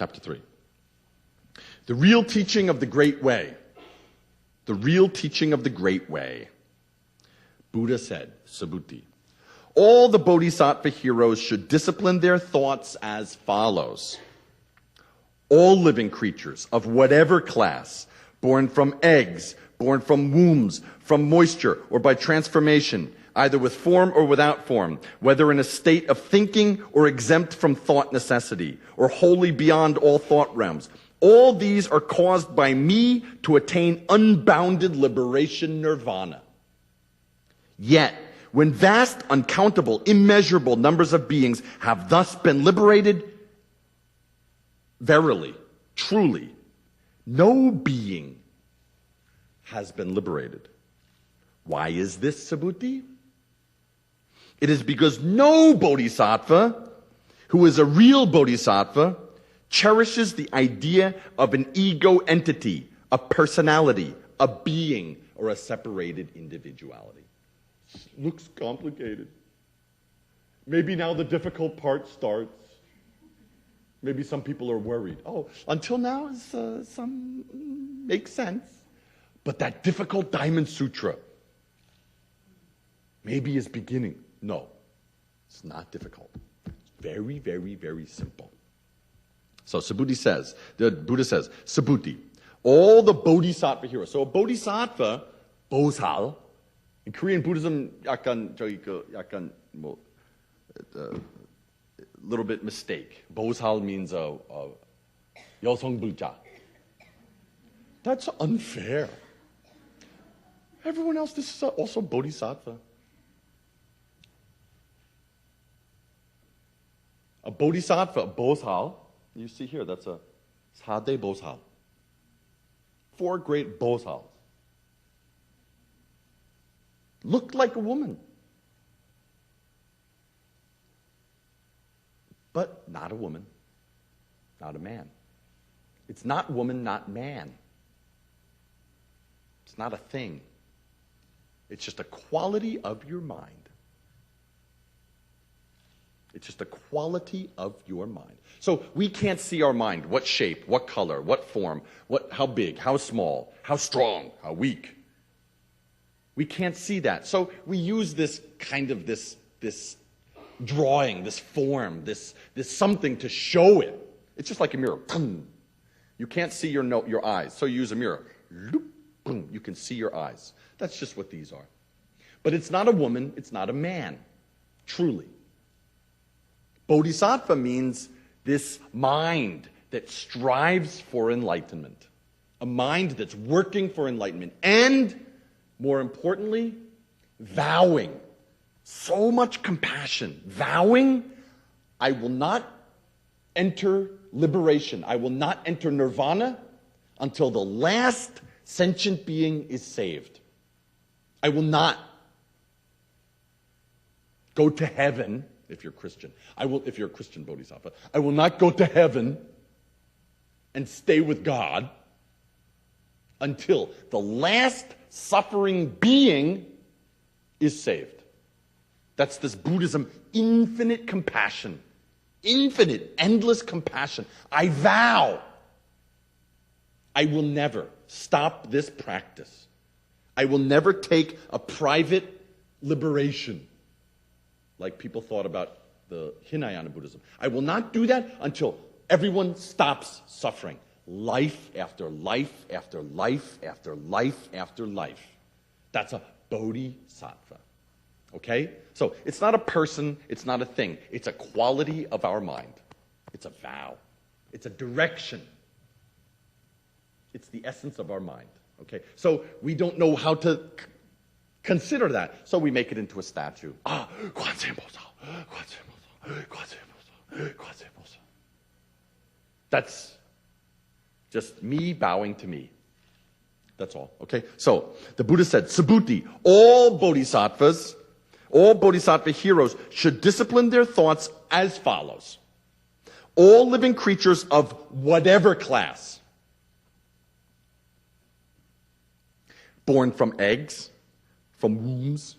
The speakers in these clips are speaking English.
chapter 3. The real teaching of the Great Way. The real teaching of the Great Way. Buddha said, Subhuti, all the bodhisattva heroes should discipline their thoughts as follows. All living creatures of whatever class, born from eggs, born from wombs, from moisture, or by transformation, either with form or without form, whether in a state of thinking or exempt from thought necessity, or wholly beyond all thought realms, all these are caused by me to attain unbounded liberation nirvana. Yet, when vast, uncountable, immeasurable numbers of beings have thus been liberated, verily, truly, no being has been liberated. Why is this, Subhuti? It is because no bodhisattva, who is a real bodhisattva, cherishes the idea of an ego entity, a personality, a being, or a separated individuality. Looks complicated. Maybe now the difficult part starts. Maybe some people are worried. Oh, until now, some makes sense. But that difficult Diamond Sutra maybe is beginning. No, it's not difficult. It's very, very, very simple. So Subhuti says, the Buddha says, Subhuti, all the bodhisattva heroes. So a bodhisattva, bosal, in Korean Buddhism, little bit mistake. Bosal means a 여성불자. That's unfair. Everyone else, this is also bodhisattva. A bodhisattva, a bosal, you see here, that's a sade bosal. 4 great bosals. Looked like a woman. But not a woman, not a man. It's not woman, not man. It's not a thing. It's just a quality of your mind. It's just a quality of your mind. So we can't see our mind. What shape, what color, what form, how big, how small, how strong, how weak. We can't see that. So we use this kind of this drawing, this form, this something to show it. It's just like a mirror. You can't see your eyes, so you use a mirror. Boom, you can see your eyes. That's just what these are. But it's not a woman, it's not a man, truly. Bodhisattva means this mind that strives for enlightenment, a mind that's working for enlightenment, and, more importantly, vowing. So much compassion. Vowing, I will not enter liberation. I will not enter nirvana until the last sentient being is saved. I will not go to heaven, if you're Christian. If you're a Christian bodhisattva, I will not go to heaven and stay with God until the last suffering being is saved. That's this Buddhism, infinite compassion. Infinite, endless compassion. I vow I will never stop this practice. I will never take a private liberation like people thought about the Hinayana Buddhism. I will not do that until everyone stops suffering. Life after life after life after life after life. That's a bodhisattva. Okay? So it's not a person, it's not a thing. It's a quality of our mind. It's a vow. It's a direction. It's the essence of our mind. Okay? So we don't know how to consider that. So we make it into a statue. That's just me bowing to me. That's all. Okay? So the Buddha said, Subhuti, all bodhisattva heroes should discipline their thoughts as follows. All living creatures of whatever class, born from eggs, from wombs,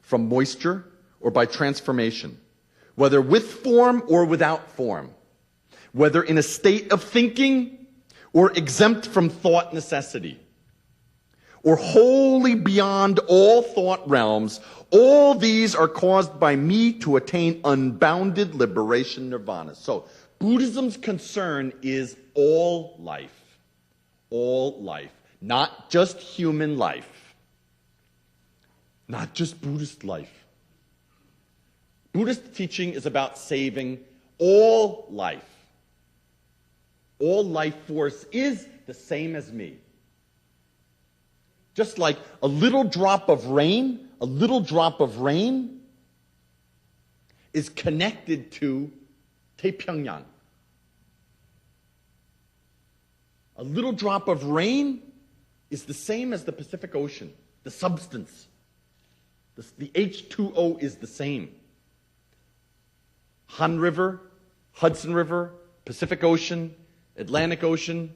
from moisture, or by transformation, whether with form or without form, whether in a state of thinking or exempt from thought necessity, or wholly beyond all thought realms, all these are caused by me to attain unbounded liberation nirvana. So, Buddhism's concern is all life. All life. Not just human life. Not just Buddhist life. Buddhist teaching is about saving all life. All life force is the same as me. Just like a little drop of rain is connected to Taepyeongyang. A little drop of rain is the same as the Pacific Ocean, the substance. The H2O is the same. Han River, Hudson River, Pacific Ocean, Atlantic Ocean,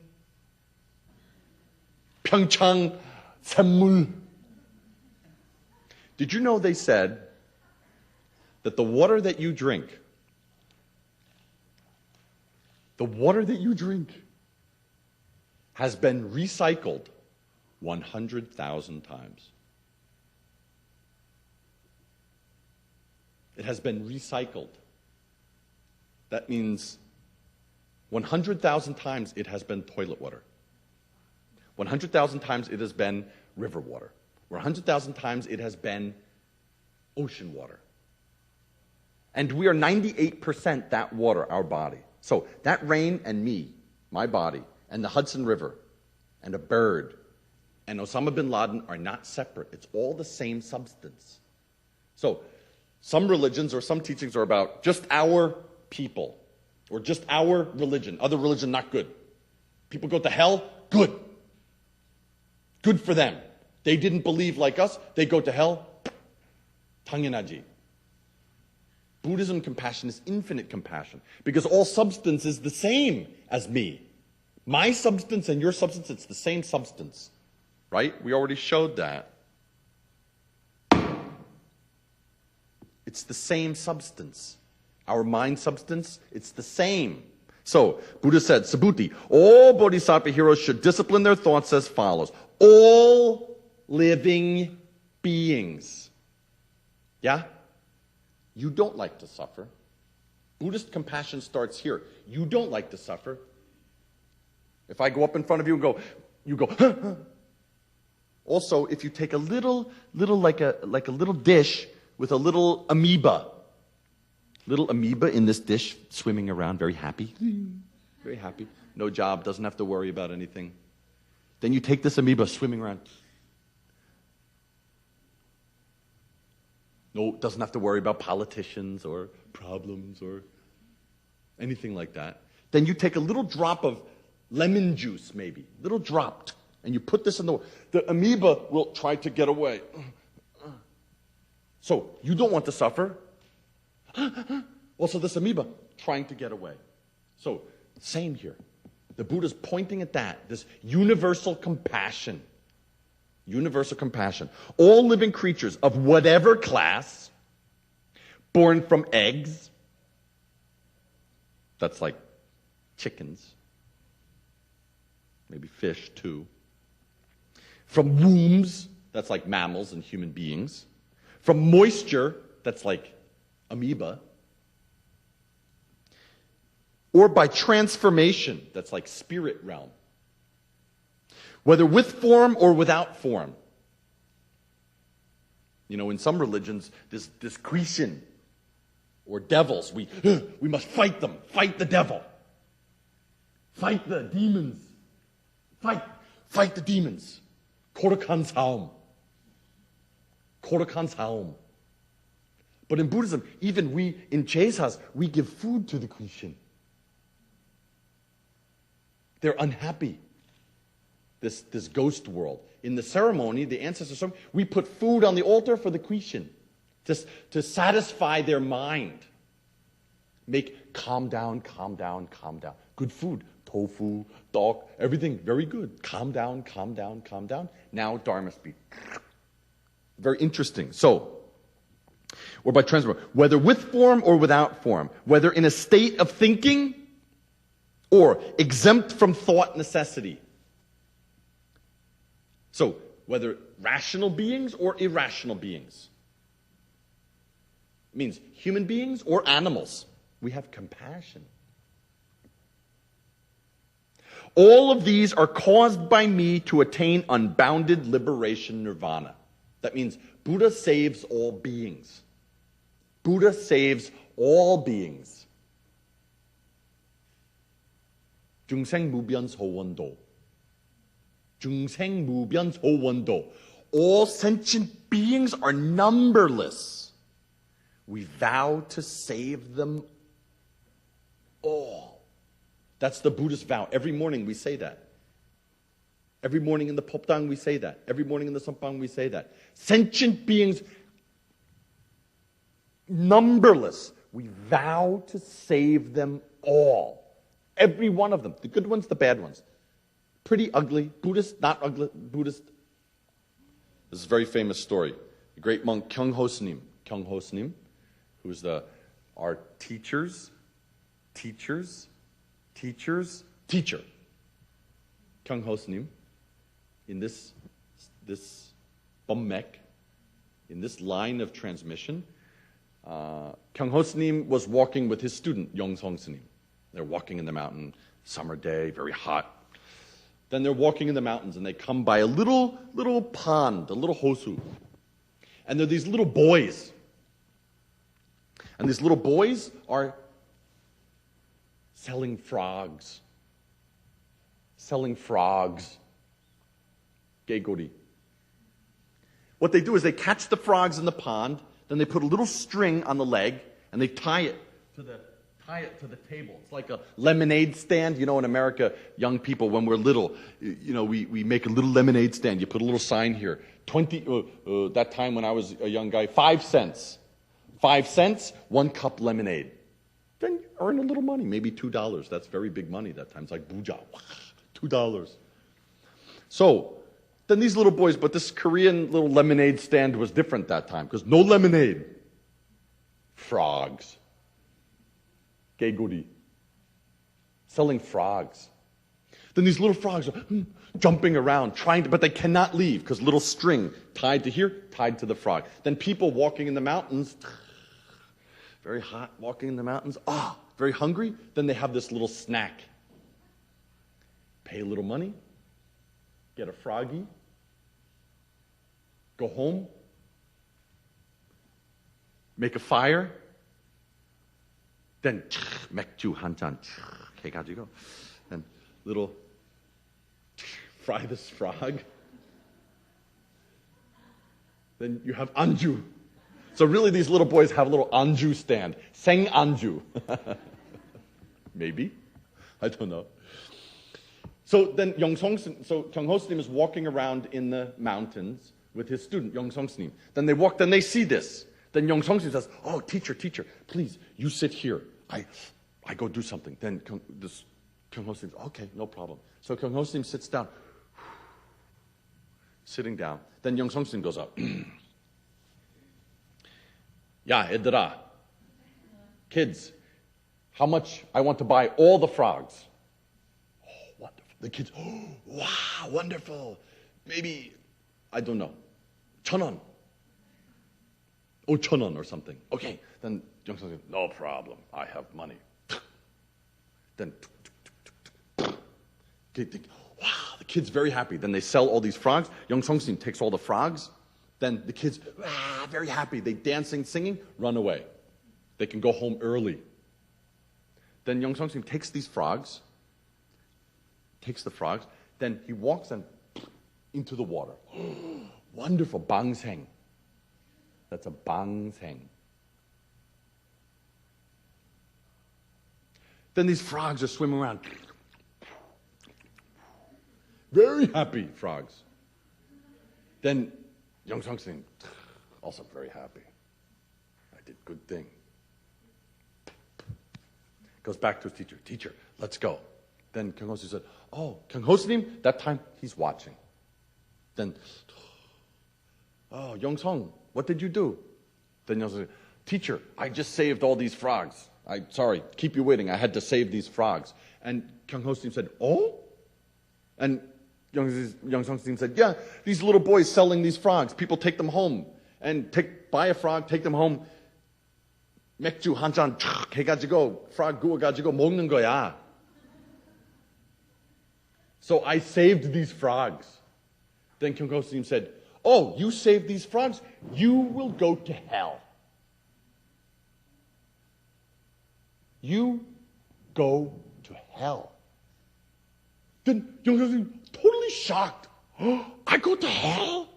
Pyeongchang, Sammul. Did you know they said that the water that you drink has been recycled 100,000 times? It has been recycled. That means 100,000 times it has been toilet water. 100,000 times it has been river water. Or 100,000 times it has been ocean water. And we are 98% that water, our body. So that rain and me, my body, and the Hudson River, and a bird, and Osama bin Laden are not separate. It's all the same substance. So some religions or some teachings are about just our people, or just our religion. Other religion, not good. People go to hell, good. Good for them. They didn't believe like us, they go to hell, 당연하지. Buddhism compassion is infinite compassion, because all substance is the same as me. My substance and your substance, it's the same substance. Right? We already showed that. It's the same substance. Our mind substance, it's the same. So, Buddha said, Subhuti, all bodhisattva heroes should discipline their thoughts as follows. All living beings. Yeah? You don't like to suffer. Buddhist compassion starts here. You don't like to suffer. If I go up in front of you and go, you go, huh, huh. Also, if you take a little like a little dish with a little amoeba in this dish swimming around, very happy, no job, doesn't have to worry about anything. Then you take this amoeba swimming around. No, doesn't have to worry about politicians or problems or anything like that. Then you take a little drop of lemon juice, maybe, little drop, and you put this in the amoeba will try to get away. So you don't want to suffer. Also, this amoeba trying to get away. So same here. The Buddha's pointing at that, this universal compassion. Universal compassion. All living creatures of whatever class, born from eggs, that's like chickens, maybe fish too, from wombs, that's like mammals and human beings, from moisture, that's like amoeba, or by transformation, that's like spirit realm. Whether with form or without form. You know, in some religions, this Christian or devils, we must fight them, fight the devil. Fight the demons. Fight the demons. Korakan Saum. Korakan Saum. But in Buddhism, even we, in Chesas, we give food to the Christian. They're unhappy. This ghost world. In the ceremony, the ancestors, we put food on the altar for the Christian to satisfy their mind. Make calm down. Good food. Tofu, dog, everything very good. Calm down. Now Dharma speak. Very interesting. So, or by transfer, whether with form or without form, whether in a state of thinking or exempt from thought necessity. So, whether rational beings or irrational beings. It means human beings or animals. We have compassion. All of these are caused by me to attain unbounded liberation, nirvana. That means Buddha saves all beings. Buddha saves all beings. 중생무변소원도. 중생무변소원도. All sentient beings are numberless. We vow to save them all. That's the Buddhist vow. Every morning we say that. Every morning in the Popdang we say that. Every morning in the Sampang we say that. Sentient beings, numberless. We vow to save them all. Every one of them. The good ones, the bad ones. Pretty ugly. Buddhist, not ugly. Buddhist. This is a very famous story. The great monk Kyung-ho Snim, who's our teacher. Kyung-ho Snim, in this bummek, in this line of transmission, Kyung-ho Snim was walking with his student, Yong-song Snim. They're walking in the mountain, summer day, very hot. Then they're walking in the mountains and they come by a little pond, a little hosu. And there are these little boys. And these little boys are selling frogs. Gegori. What they do is they catch the frogs in the pond, then they put a little string on the leg, and they tie it to the table. It's like a lemonade stand. You know, in America, young people, when we're little, we make a little lemonade stand. You put a little sign here. That time when I was a young guy, 5 cents. 5 cents, 1 cup lemonade. Then you earn a little money, maybe $2. That's very big money that time. It's like buja, $2. So, then these little boys, but this Korean little lemonade stand was different that time, because no lemonade. Frogs. Geguri. Selling frogs. Then these little frogs are jumping around, but they cannot leave, because little string tied to here, tied to the frog. Then people walking in the mountains, very hot, walking in the mountains, very hungry, then they have this little snack. Pay a little money, get a froggy, go home, make a fire, then 맥주 한 잔 해가지고, then little fry this frog. Then you have anju. So really these little boys have a little anju stand. Seng anju. Maybe. I don't know. So then Kyung-ho Snim is walking around in the mountains with his student, Yong-song Snim. Then they see this. Then Yong-song Snim says, "Oh, teacher, please, you sit here. I go do something." Then Kyung-ho Snim says, "Okay, no problem." So Kyung-ho Snim sits down. Sitting down. Then Yong-song Snim goes up. "Ya, 얘들아, kids, how much I want to buy all the frogs?" "Oh, wonderful." The kids, "Oh, wow, wonderful. Maybe, I don't know, 1,000원. 5,000원 or something." "Okay." Then Yong-song says, "No problem. I have money." Then, wow, the kid's very happy. Then they sell all these frogs. Yong-song Snim takes all the frogs. Then the kids, very happy. They dancing, singing, run away. They can go home early. Then Yong-song Snim takes these frogs, then he walks them into the water. Wonderful, bangseng. That's a bangseng. Then these frogs are swimming around. Very happy frogs. Then Yong-song Snim, also very happy. I did good thing. Goes back to his teacher. "Teacher, let's go." Then Kyung-ho Snim said, "Oh, Kyung-ho Snim," that time he's watching. Then, "Oh, Yong-song, what did you do?" Then Yong-song said, "Teacher, I just saved all these frogs. sorry, keep you waiting. I had to save these frogs. And Kyung Ho-sim said, oh? And Young Sung-sim said, yeah, these little boys selling these frogs. People take them home and buy a frog, take them home. 맥주 한 잔 촥 해가지고 frog 구워가지고 먹는 거야. So I saved these frogs. Then Kyung Ho-sim said, oh, you saved these frogs? You will go to hell. You go to hell. Then Young Sung-sim, totally shocked. Oh, I go to hell?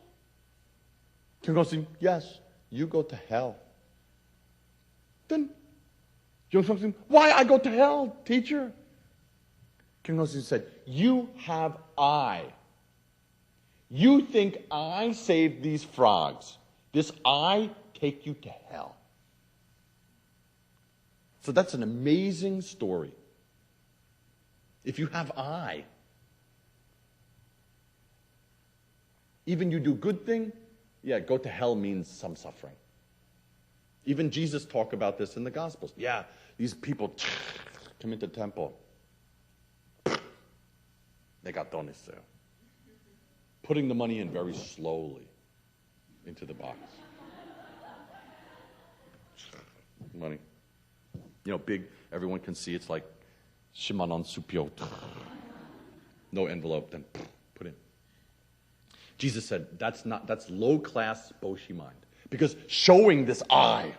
Kyung Ho-sim, yes, you go to hell. Then Young Sung-sim, why I go to hell, teacher? Kyung Ho-sim said, you have I. You think I saved these frogs. This I take you to hell. So that's an amazing story. If you have I, even you do good thing, yeah, go to hell means some suffering. Even Jesus talked about this in the Gospels. Yeah, these people come into the temple. They got 돈 있어요. Putting the money in very slowly into the box. Money. You know, big, everyone can see. It's like 10만 원 수표. No envelope, then put in. Jesus said, that's low-class Boshi mind. Because showing this I'm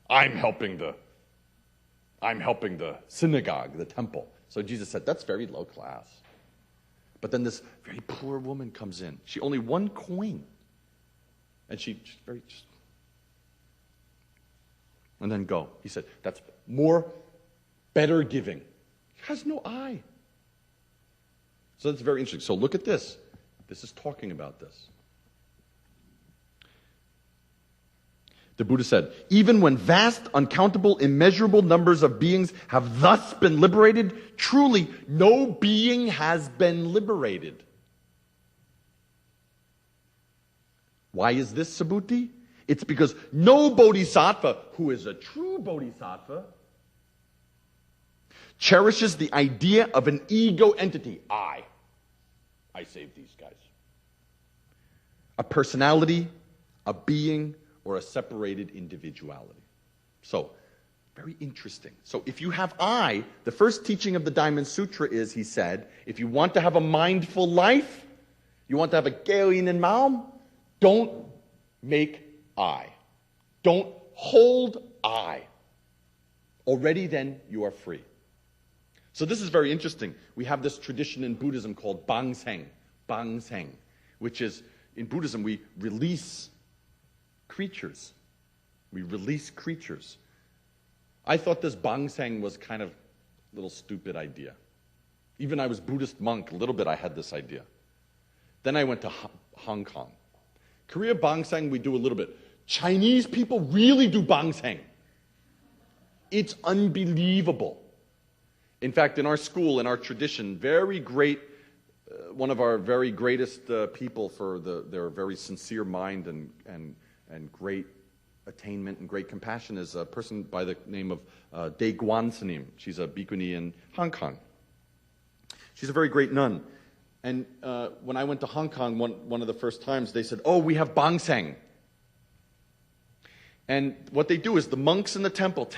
helping the synagogue, the temple. So Jesus said, that's very low class. But then this very poor woman comes in. She only one coin. And she's very, and then go. He said, that's better giving. She has no eye. So that's very interesting. So look at this. This is talking about this. The Buddha said, even when vast, uncountable, immeasurable numbers of beings have thus been liberated, truly no being has been liberated. Why is this, Subhuti? It's because no bodhisattva, who is a true bodhisattva, cherishes the idea of an ego entity. I saved these guys. A personality, a being, or a separated individuality. So, very interesting. So if you have I, the first teaching of the Diamond Sutra is, he said, if you want to have a mindful life, you want to have a 깨어있는 마음, don't make I. Don't hold I. Already then you are free. So this is very interesting. We have this tradition in Buddhism called bangseng, which is, in Buddhism, we release creatures. We release creatures. I thought this bangseng was kind of a little stupid idea. Even I was Buddhist monk, a little bit I had this idea. Then I went to Hong Kong. Korea bangseng we do a little bit. Chinese people really do bangseng. It's unbelievable. In fact, in our school, in our tradition, very great, one of our very greatest people for their very sincere mind and great attainment and great compassion is a person by the name of Dae Guan Sanim. She's a bhikkhuni in Hong Kong. She's a very great nun. And when I went to Hong Kong one of the first times, they said, oh, we have bangseng. And what they do is the monks in the temple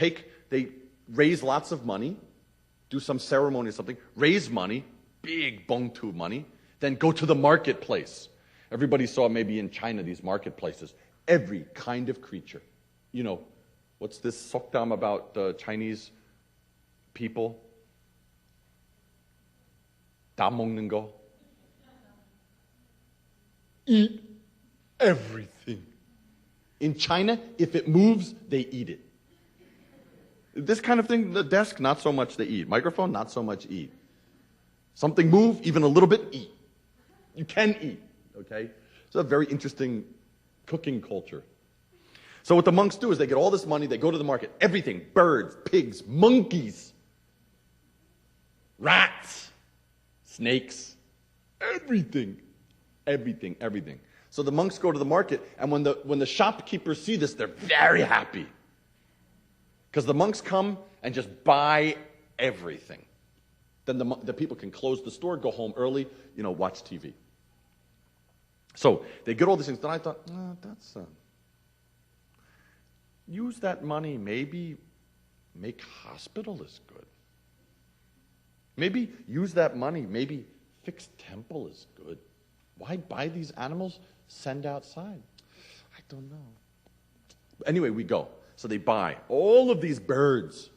they raise lots of money, do some ceremony or something, raise money, big bongtu money, then go to the marketplace. Everybody saw maybe in China these marketplaces. Every kind of creature. You know, what's this sokdam about Chinese people? 다 먹는 거. Eat everything. In China, if it moves, they eat it. This kind of thing, the desk, not so much they eat. Microphone, not so much eat. Something move, even a little bit, eat. You can eat, okay? It's a very interesting cooking culture. So what the monks do is they get all this money, they go to the market, everything, birds, pigs, monkeys, rats, snakes, everything. So the monks go to the market, and when the shopkeepers see this, they're very happy. Because the monks come and just buy everything. Then the people can close the store, go home early, watch TV. So they get all these things. Then I thought, use that money, maybe make hospital is good. Maybe use that money, maybe fix temple is good. Why buy these animals? Send outside. I don't know. Anyway, we go. So they buy all of these birds.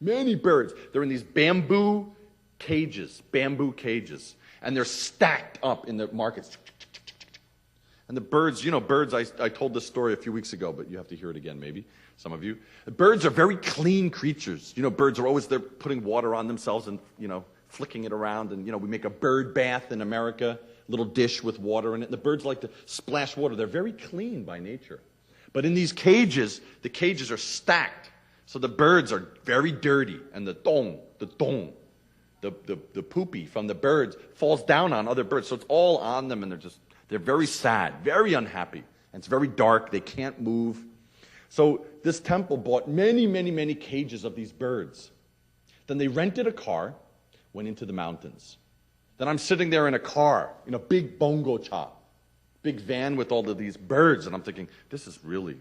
Many birds. They're in these bamboo cages. And they're stacked up in the markets. And the birds, birds, I told this story a few weeks ago, but you have to hear it again maybe, some of you. Birds are very clean creatures. Birds are always, they're putting water on themselves and, flicking it around. And, we make a bird bath in America, a little dish with water in it. And the birds like to splash water. They're very clean by nature. But in these cages, the cages are stacked. So the birds are very dirty. And the poopy from the birds falls down on other birds. So it's all on them, and they're very sad, very unhappy. And it's very dark. They can't move. So this temple bought many, many, many cages of these birds. Then they rented a car, went into the mountains. Then I'm sitting there in a car, in a big bongo cha, big van with all of these birds. And I'm thinking, this is really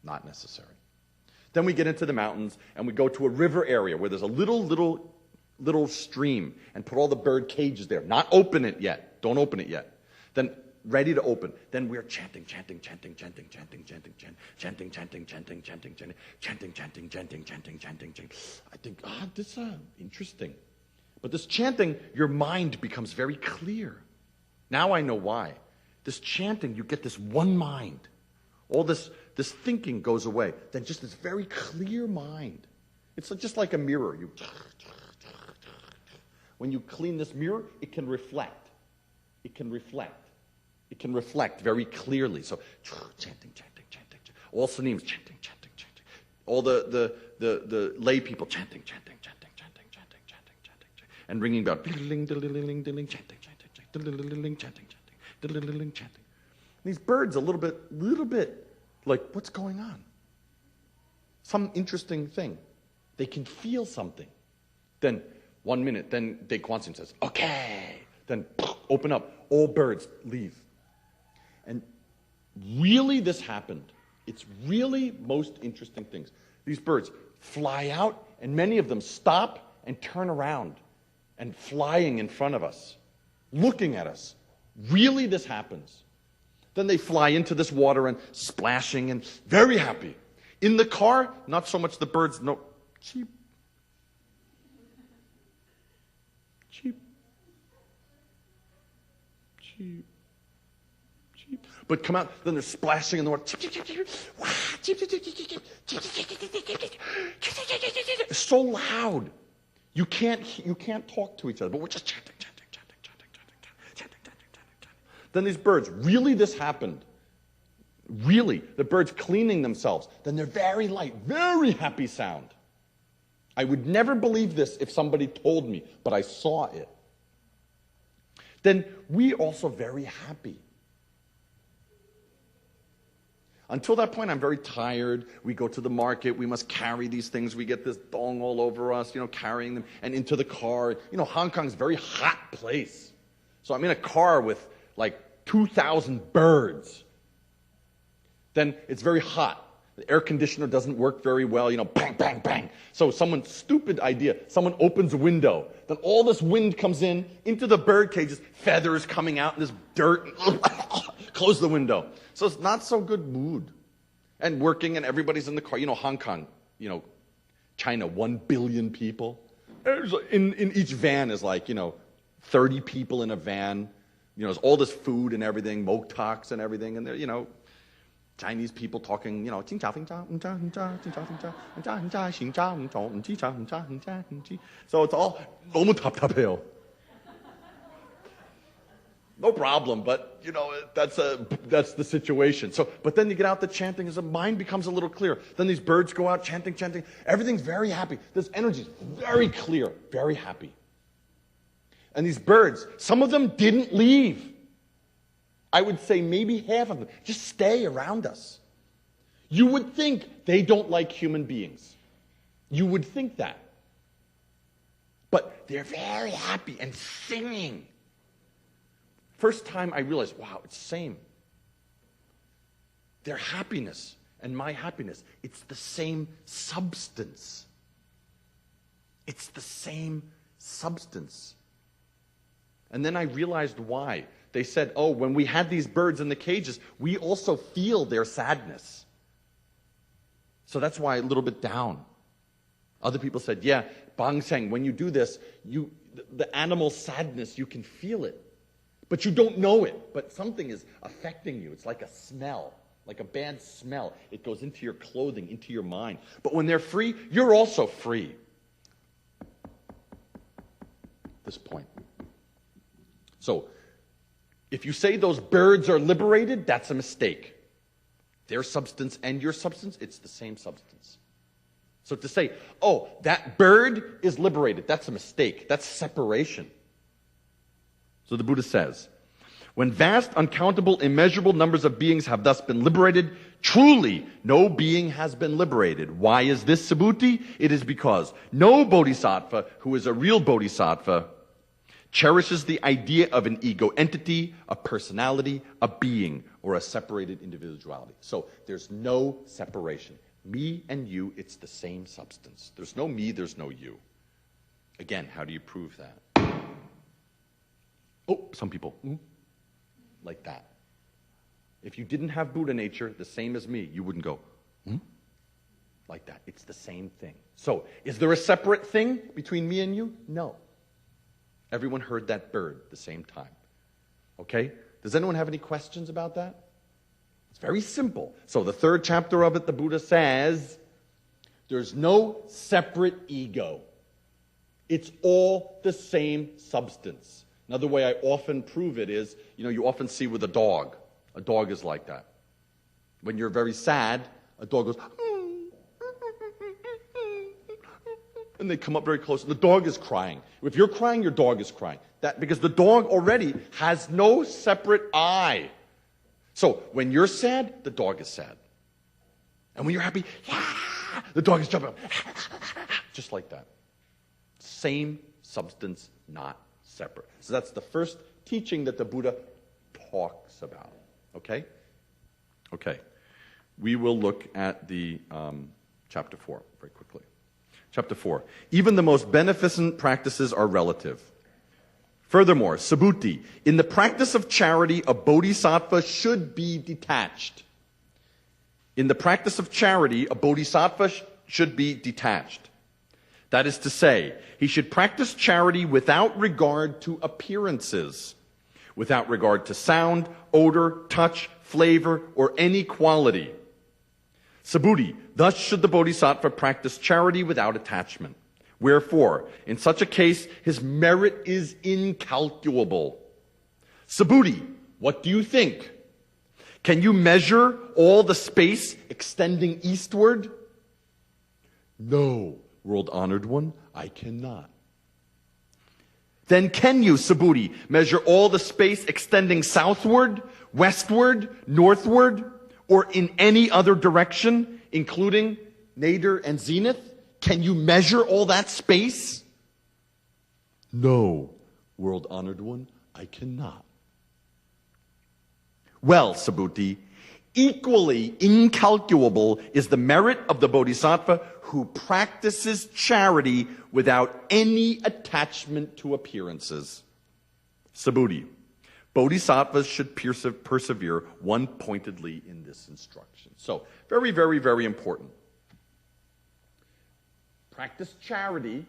not necessary. Then we get into the mountains, and we go to a river area where there's a little stream, and put all the bird cages there. Not open it yet. Don't open it yet. Then ready to open. Then we're chanting. I think, this is interesting. But this chanting, your mind becomes very clear. Now I know why. This chanting, you get this one mind. All this thinking goes away. Then just this very clear mind. It's just like a mirror. When you clean this mirror, it can reflect. It can reflect very clearly. So chanting. All Sanims chanting. All the lay people chanting. And ringing bell. Chanting. These birds a little bit like, what's going on? Some interesting thing. They can feel something. Then 1 minute, then De Kwanzin says, okay. Then open up. All birds leave. And really this happened. It's really most interesting things. These birds fly out, and many of them stop and turn around and flying in front of us, looking at us. Really this happens. Then they fly into this water and splashing and very happy. In the car, not so much the birds, no, cheap. But come out, then they're splashing in the water. It's so loud. You can't talk to each other, but we're just chanting. Then these birds, really this happened. Really, the birds cleaning themselves. Then they're very light, very happy sound. I would never believe this if somebody told me, but I saw it. Then we also very happy. Until that point, I'm very tired. We go to the market. We must carry these things. We get this dong all over us, carrying them, and into the car. Hong Kong's a very hot place. So I'm in a car with like 2,000 birds. Then it's very hot. The air conditioner doesn't work very well, bang, bang, bang. So stupid idea, someone opens a window. Then all this wind comes into the bird cages, feathers coming out, this dirt. Close the window. So it's not so good mood. And working, and everybody's in the car. Hong Kong, China, 1 billion people. In each van is like, 30 people in a van. There's all this food and everything, moktoks and everything, and they're, Chinese people talking, so it's all 너무 답답해요. No problem, but that's the situation. So, but then you get out the chanting, as the mind becomes a little clearer. Then these birds go out chanting. Everything's very happy. This energy is very clear, very happy. And these birds, some of them didn't leave. I would say maybe half of them just stay around us. You would think they don't like human beings. You would think that. But they're very happy and singing. First time I realized, wow, it's the same. Their happiness and my happiness, it's the same substance. It's the same substance. And then I realized why. They said, oh, when we had these birds in the cages, we also feel their sadness. So that's why a little bit down. Other people said, yeah, Bangseng, when you do this, the animal sadness, you can feel it. But you don't know it. But something is affecting you. It's like a smell, like a bad smell. It goes into your clothing, into your mind. But when they're free, you're also free. This point. So, if you say those birds are liberated, that's a mistake. Their substance and your substance, it's the same substance. So to say, oh, that bird is liberated, that's a mistake. That's separation. So the Buddha says, when vast, uncountable, immeasurable numbers of beings have thus been liberated, truly no being has been liberated. Why is this, Subhuti? It is because no bodhisattva who is a real bodhisattva cherishes the idea of an ego entity, a personality, a being, or a separated individuality. So there's no separation. Me and you, it's the same substance. There's no me, there's no you. Again, how do you prove that? Oh, some people, like that. If you didn't have Buddha nature, the same as me, you wouldn't go, like that. It's the same thing. So, is there a separate thing between me and you? No. Everyone heard that bird at the same time. Okay? Does anyone have any questions about that? It's very simple. So the third chapter of it, the Buddha says, there's no separate ego. It's all the same substance. Another way I often prove it is, you often see with a dog. A dog is like that. When you're very sad, a dog goes, and they come up very close. The dog is crying. If you're crying, your dog is crying. Because the dog already has no separate I. So when you're sad, the dog is sad. And when you're happy, the dog is jumping up. Just like that. Same substance, not separate. So that's the first teaching that the Buddha talks about. Okay? Okay. We will look at the chapter 4 very quickly. Chapter 4. Even the most beneficent practices are relative. Furthermore, Subhuti, in the practice of charity, a bodhisattva should be detached. In the practice of charity, a bodhisattva should be detached. That is to say, he should practice charity without regard to appearances, without regard to sound, odor, touch, flavor, or any quality. Subhuti, thus should the bodhisattva practice charity without attachment. Wherefore, in such a case, his merit is incalculable. Subhuti, what do you think? Can you measure all the space extending eastward? No, world-honored one, I cannot. Then can you, Subhuti, measure all the space extending southward, westward, northward, or in any other direction, including nadir and zenith? Can you measure all that space? No, world-honored one, I cannot. Well, Subhuti, equally incalculable is the merit of the bodhisattva who practices charity without any attachment to appearances. Subhuti, bodhisattvas should persevere one-pointedly in this instruction. So, very, very, very important. Practice charity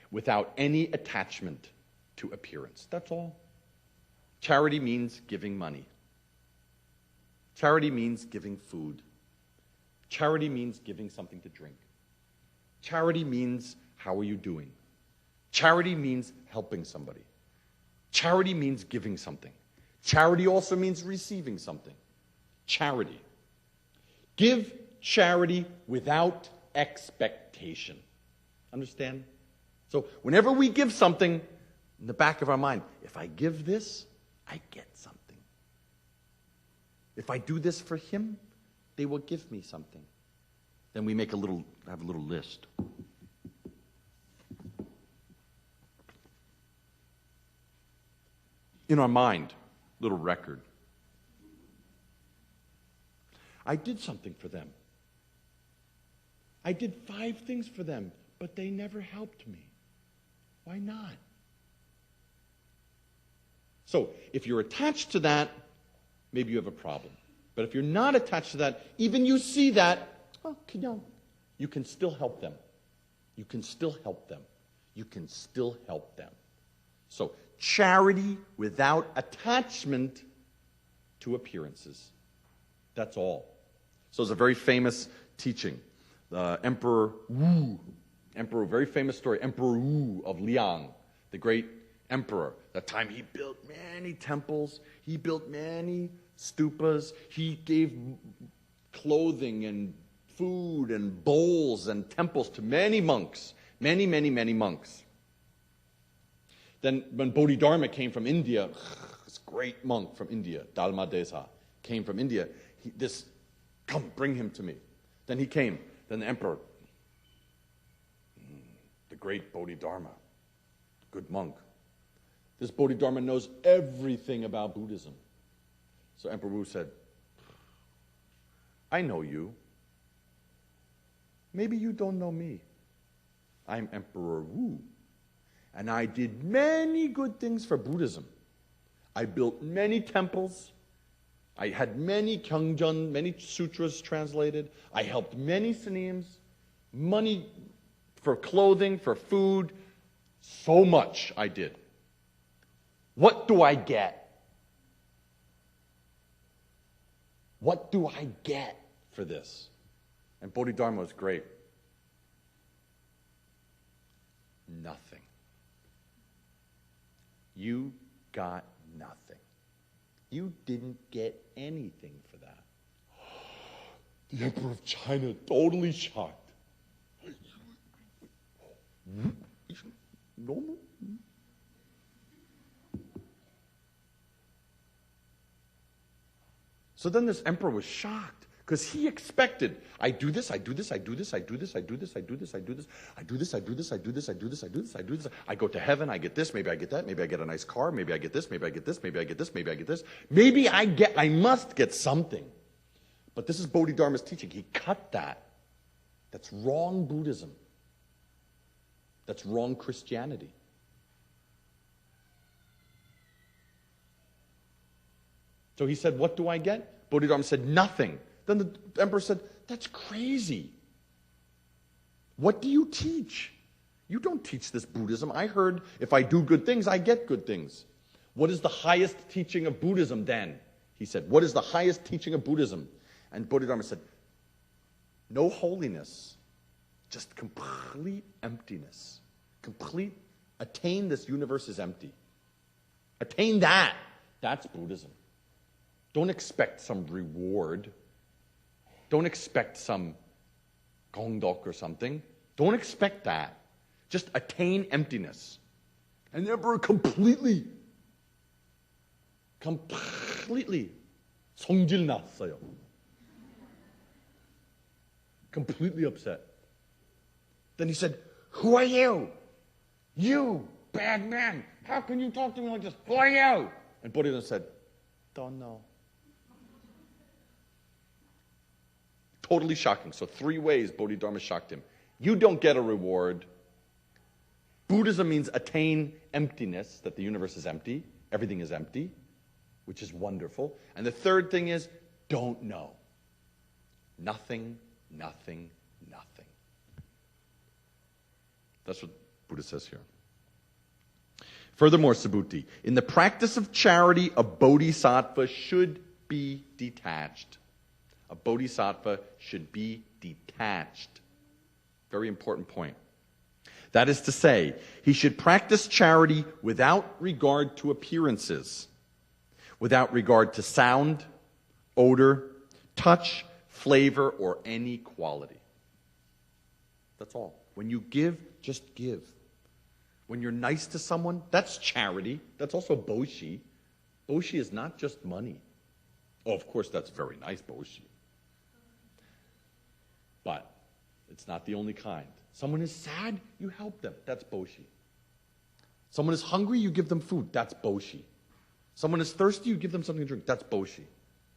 without any attachment to appearance. That's all. Charity means giving money. Charity means giving food. Charity means giving something to drink. Charity means, how are you doing? Charity means helping somebody. Charity means giving something. Charity also means receiving something. Charity. Give charity without expectation. Understand? So whenever we give something, in the back of our mind, if I give this, I get something. If I do this for him, they will give me something. then we have a little list. In our mind, little record. I did something for them. I did 5 things for them, but they never helped me. Why not? So, if you're attached to that, maybe you have a problem. But if you're not attached to that, even you see that, you can still help them. You can still help them. You can still help them. So, charity without attachment to appearances. That's all. So there's a very famous teaching. Emperor Wu, very famous story, Emperor Wu of Liang, the great emperor. That time he built many temples, he built many stupas, he gave clothing and food and bowls and temples to many monks, many monks. Then when Bodhidharma came from India, this great monk from India, Dalmadesa, came from India, come, bring him to me. Then he came. Then the emperor, the great Bodhidharma, good monk. This Bodhidharma knows everything about Buddhism. So Emperor Wu said, I know you. Maybe you don't know me. I'm Emperor Wu. And I did many good things for Buddhism. I built many temples. I had many Gyeongjun, many sutras translated. I helped many sanims, money for clothing, for food. So much I did. What do I get? What do I get for this? And Bodhidharma was great. Nothing. You got nothing. You didn't get anything for that. The Emperor of China totally shocked. No. So then this emperor was shocked because he expected, I do this. I go to heaven, I get this, maybe I get that, maybe I get a nice car, maybe I get this, maybe I get this, maybe I get this, maybe I get this. Maybe I must get something. But this is Bodhidharma's teaching. He cut that. That's wrong Buddhism. That's wrong Christianity. So he said, what do I get? Bodhidharma said, nothing. Then the emperor said, that's crazy. What do you teach? You don't teach this Buddhism. I heard if I do good things, I get good things. What is the highest teaching of Buddhism then? He said, what is the highest teaching of Buddhism? And Bodhidharma said, no holiness, just complete emptiness. Attain this universe is empty. Attain that. That's Buddhism. Don't expect some reward. Don't expect some gongdok or something. Don't expect that. Just attain emptiness. And the emperor completely 성질 났어요. Completely upset. Then he said, who are you? You, bad man. How can you talk to me like this? Who are you? And Bodhidharma said, don't know. Totally shocking. So 3 ways Bodhidharma shocked him. You don't get a reward. Buddhism means attain emptiness, that the universe is empty. Everything is empty, which is wonderful. And the third thing is, don't know. Nothing. That's what Buddha says here. Furthermore, Subhuti, in the practice of charity, a bodhisattva should be detached. A bodhisattva should be detached. Very important point. That is to say, he should practice charity without regard to appearances, without regard to sound, odor, touch, flavor, or any quality. That's all. When you give, just give. When you're nice to someone, that's charity. That's also boshi. Boshi is not just money. Oh, of course, that's very nice, boshi. But It's not the only kind. Someone is sad, you help them. That's boshi. Someone is hungry, you give them food. That's boshi. Someone is thirsty, you give them something to drink. That's boshi.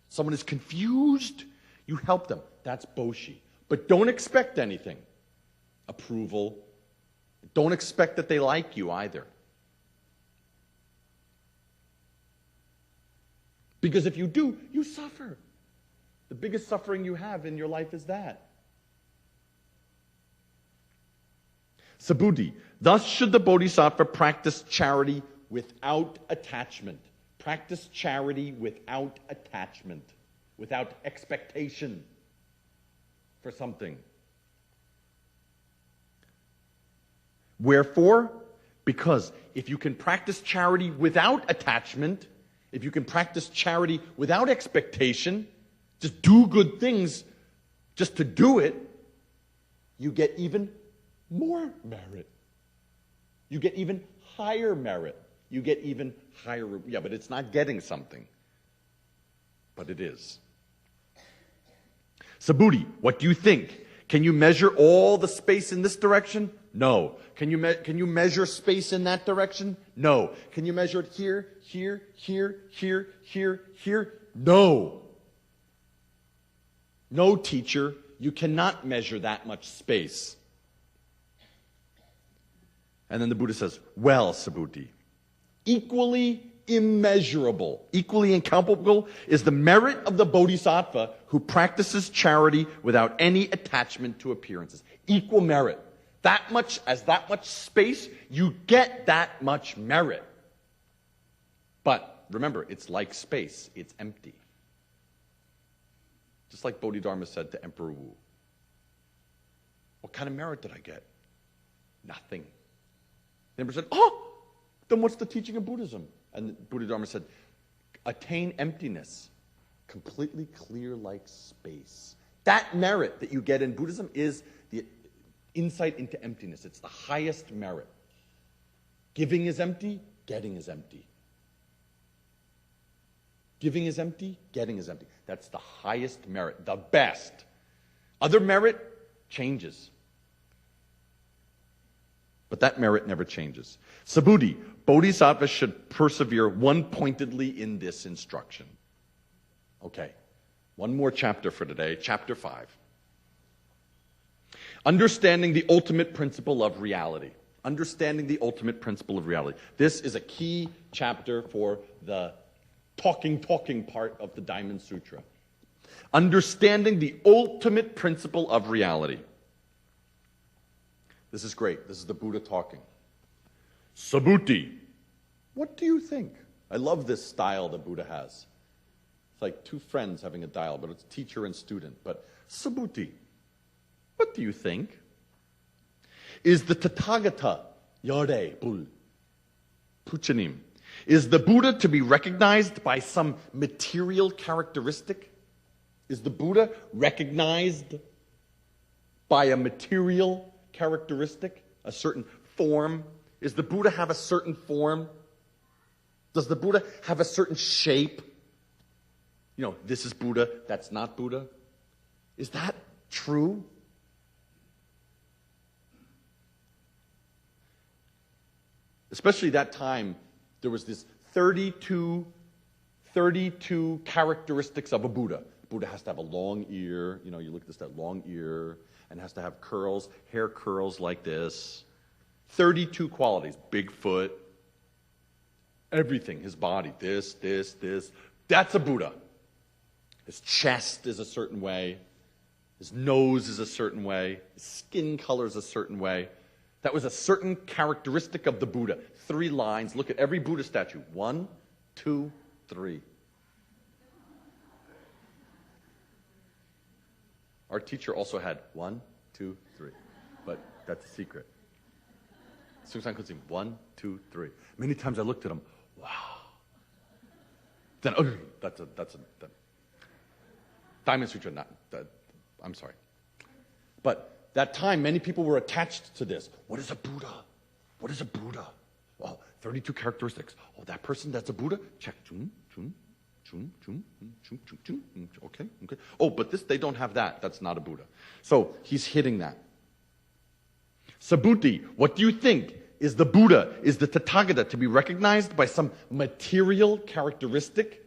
Someone is confused, you help them. That's boshi. But don't expect anything. Approval. Don't expect that they like you either. Because if you do, you suffer. The biggest suffering you have in your life is that. Sabuddhi. Thus should the bodhisattva practice charity without attachment. Practice charity without attachment, without expectation for something. Wherefore? Because if you can practice charity without attachment, if you can practice charity without expectation, just do good things just to do it, you get even more merit. You get even higher merit. You get even higher, yeah, but it's not getting something. But it is. Sabuddhi, what do you think? Can you measure all the space in this direction? No. Can you measure space in that direction? No. Can you measure it here, here, here, here, here, here? No. No, teacher, you cannot measure that much space. And then the Buddha says, well, Sabuddhi, equally immeasurable, equally incalculable is the merit of the bodhisattva who practices charity without any attachment to appearances. Equal merit. That much space, you get that much merit. But remember, it's like space, it's empty. Just like Bodhidharma said to Emperor Wu. What kind of merit did I get? Nothing. The emperor said, oh, then what's the teaching of Buddhism? And Bodhidharma said, attain emptiness, completely clear like space. That merit that you get in Buddhism is the insight into emptiness. It's the highest merit. Giving is empty, getting is empty. Giving is empty, getting is empty. That's the highest merit, the best. Other merit changes. But that merit never changes. Sabuddhi, bodhisattvas should persevere one-pointedly in this instruction. Okay, one more chapter for today, chapter 5. Understanding the ultimate principle of reality. Understanding the ultimate principle of reality. This is a key chapter for the talking part of the Diamond Sutra. Understanding the ultimate principle of reality. This is great. This is the Buddha talking. Sabuddhi, what do you think? I love this style that Buddha has. It's like two friends having a dialogue, but it's teacher and student. But Sabuddhi, what do you think? Is the Tathagata Yare Bul Puchanim? Is the Buddha to be recognized by some material characteristic? Is the Buddha recognized by a material characteristic, a certain form? Is the Buddha have a certain form? Does the Buddha have a certain shape? You know, this is Buddha, that's not Buddha. Is that true? Especially that time, there was this 32 characteristics of a Buddha. Buddha has to have a long ear. You know, you look at this, that long ear, and has to have curls, hair curls like this. 32 qualities. Big foot. Everything. His body. This. That's a Buddha. His chest is a certain way. His nose is a certain way. His skin color is a certain way. That was a certain characteristic of the Buddha. 3 lines. Look at every Buddha statue. 1, 2, 3. Our teacher also had 1, 2, 3. But that's a secret. Sung-san could sing 1, 2, 3. Many times I looked at him. Wow. Then, that's a Diamond Sutra, not that. I'm sorry. But that time, many people were attached to this. What is a Buddha? What is a Buddha? Oh, 32 characteristics. Oh, that person, that's a Buddha? Check. Okay. Oh, but this, they don't have that. That's not a Buddha. So he's hitting that. Subhuti, what do you think? Is the Buddha, is the Tathagata to be recognized by some material characteristic?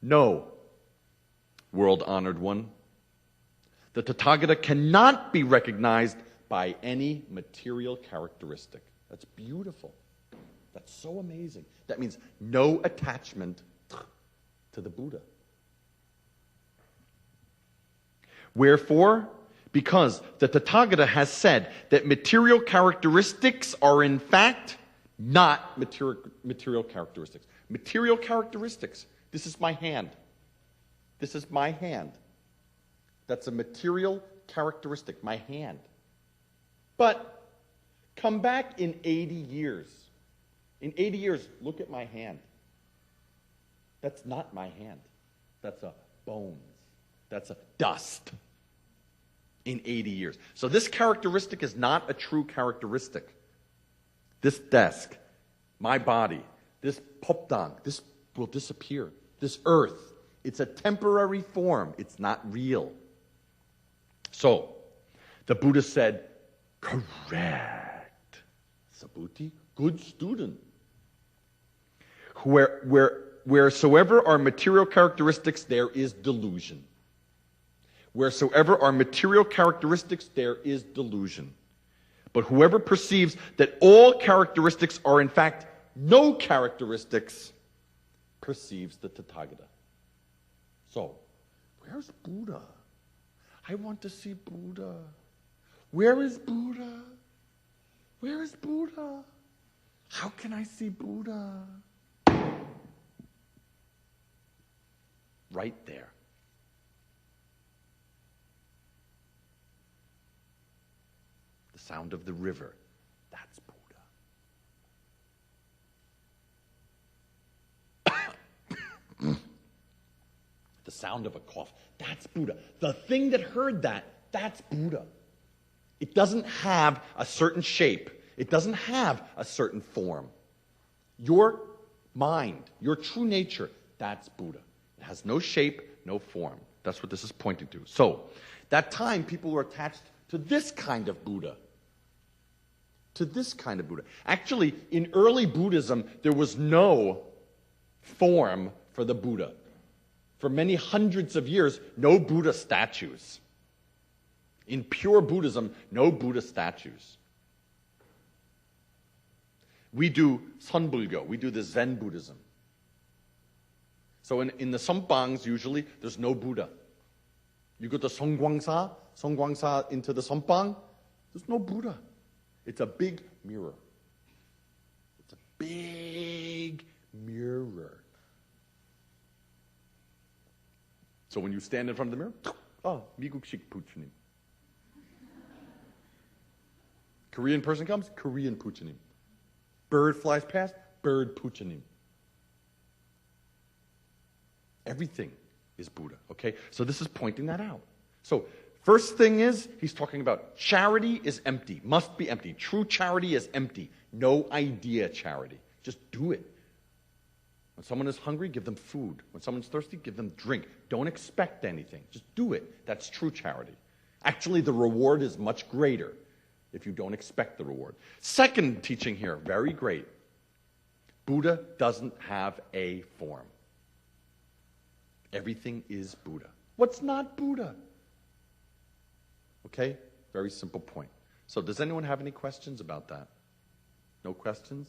No, world-honored one. The Tathagata cannot be recognized by any material characteristic. That's beautiful. That's so amazing. That means no attachment to the Buddha. Wherefore, because the Tathagata has said that material characteristics are in fact not material characteristics. Material characteristics. This is my hand. This is my hand. That's a material characteristic, my hand. But come back in 80 years. In 80 years, look at my hand. That's not my hand. That's a bones. That's a dust. In 80 years. So this characteristic is not a true characteristic. This desk, my body, this popdang, this will disappear. This earth, it's a temporary form. It's not real. So, the Buddha said, correct. Subhuti, good student. Wheresoever are material characteristics, there is delusion. Wheresoever are material characteristics, there is delusion. But whoever perceives that all characteristics are in fact no characteristics, perceives the Tathagata. So, where's Buddha? I want to see Buddha. Where is Buddha? Where is Buddha? How can I see Buddha? Right there. The sound of the river, that's Buddha. The sound of a cough, that's Buddha. The thing that heard that, that's Buddha. It doesn't have a certain shape. It doesn't have a certain form. Your mind, your true nature, that's Buddha. It has no shape, no form. That's what this is pointing to. So, that time people were attached to this kind of Buddha. To this kind of Buddha. Actually, in early Buddhism, there was no form for the Buddha. For many hundreds of years, no Buddha statues. In pure Buddhism, no Buddha statues. We do Sanbulgyo, we do the Zen Buddhism. So in the Sompangs, usually, there's no Buddha. You go to Songwangsa into the Sompang, there's no Buddha. It's a big mirror. It's a big mirror. So when you stand in front of the mirror, oh, 미국식 부처님. Korean person comes, Korean 부처님. Bird flies past, bird 부처님. Everything is Buddha, okay? So this is pointing that out. So first thing is, he's talking about charity is empty, must be empty. True charity is empty. No idea charity. Just do it. When someone is hungry, give them food. When someone's thirsty, give them drink. Don't expect anything. Just do it. That's true charity. Actually, the reward is much greater if you don't expect the reward. Second teaching here, very great. Buddha doesn't have a form. Everything is Buddha. What's not Buddha? Okay? Very simple point. So does anyone have any questions about that? No questions?